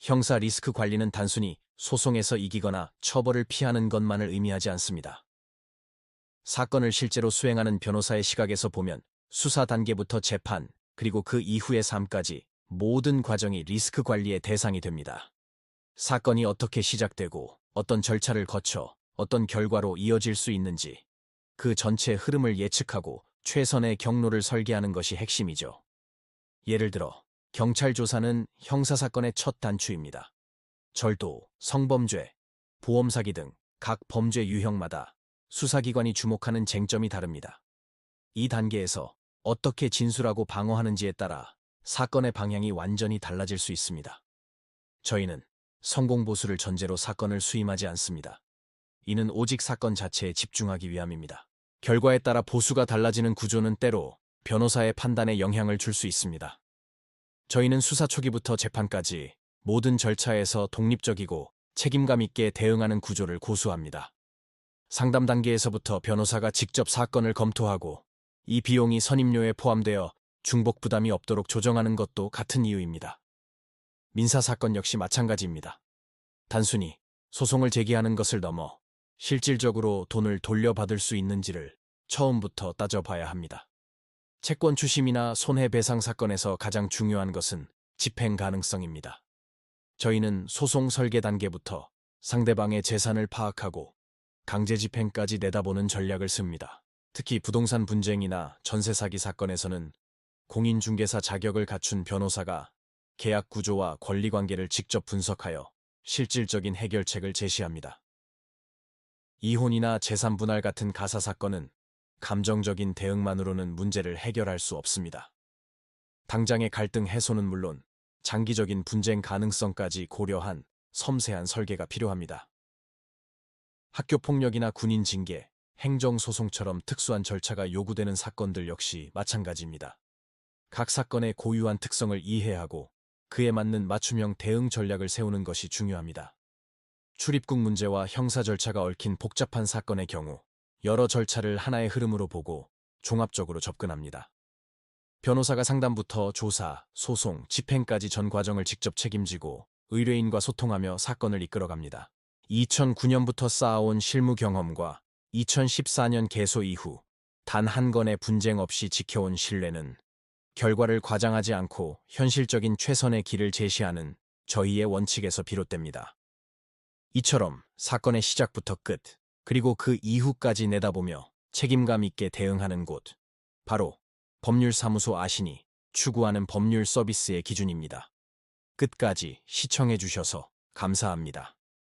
형사 리스크 관리는 단순히 소송에서 이기거나 처벌을 피하는 것만을 의미하지 않습니다. 사건을 실제로 수행하는 변호사의 시각에서 보면 수사 단계부터 재판, 그리고 그 이후의 삶까지 모든 과정이 리스크 관리의 대상이 됩니다. 사건이 어떻게 시작되고 어떤 절차를 거쳐 어떤 결과로 이어질 수 있는지, 그 전체 흐름을 예측하고 최선의 경로를 설계하는 것이 핵심이죠. 예를 들어 경찰 조사는 형사사건의 첫 단추입니다. 절도, 성범죄, 보험사기 등 각 범죄 유형마다 수사기관이 주목하는 쟁점이 다릅니다. 이 단계에서 어떻게 진술하고 방어하는지에 따라 사건의 방향이 완전히 달라질 수 있습니다. 저희는 성공보수를 전제로 사건을 수임하지 않습니다. 이는 오직 사건 자체에 집중하기 위함입니다. 결과에 따라 보수가 달라지는 구조는 때로 변호사의 판단에 영향을 줄 수 있습니다. 저희는 수사 초기부터 재판까지 모든 절차에서 독립적이고 책임감 있게 대응하는 구조를 고수합니다. 상담 단계에서부터 변호사가 직접 사건을 검토하고 이 비용이 선임료에 포함되어 중복 부담이 없도록 조정하는 것도 같은 이유입니다. 민사사건 역시 마찬가지입니다. 단순히 소송을 제기하는 것을 넘어 실질적으로 돈을 돌려받을 수 있는지를 처음부터 따져봐야 합니다. 채권 추심이나 손해배상 사건에서 가장 중요한 것은 집행 가능성입니다. 저희는 소송 설계 단계부터 상대방의 재산을 파악하고 강제 집행까지 내다보는 전략을 씁니다. 특히 부동산 분쟁이나 전세 사기 사건에서는 공인중개사 자격을 갖춘 변호사가 계약 구조와 권리관계를 직접 분석하여 실질적인 해결책을 제시합니다. 이혼이나 재산 분할 같은 가사 사건은 감정적인 대응만으로는 문제를 해결할 수 없습니다. 당장의 갈등 해소는 물론 장기적인 분쟁 가능성까지 고려한 섬세한 설계가 필요합니다. 학교폭력이나 군인 징계, 행정소송처럼 특수한 절차가 요구되는 사건들 역시 마찬가지입니다. 각 사건의 고유한 특성을 이해하고 그에 맞는 맞춤형 대응 전략을 세우는 것이 중요합니다. 출입국 문제와 형사 절차가 얽힌 복잡한 사건의 경우 여러 절차를 하나의 흐름으로 보고 종합적으로 접근합니다. 변호사가 상담부터 조사, 소송, 집행까지 전 과정을 직접 책임지고 의뢰인과 소통하며 사건을 이끌어갑니다. 2009년부터 쌓아온 실무 경험과 2014년 개소 이후 단 한 건의 분쟁 없이 지켜온 신뢰는 결과를 과장하지 않고 현실적인 최선의 길을 제시하는 저희의 원칙에서 비롯됩니다. 이처럼 사건의 시작부터 끝, 그리고 그 이후까지 내다보며 책임감 있게 대응하는 곳, 바로 법률사무소 아신이 추구하는 법률 서비스의 기준입니다. 끝까지 시청해 주셔서 감사합니다.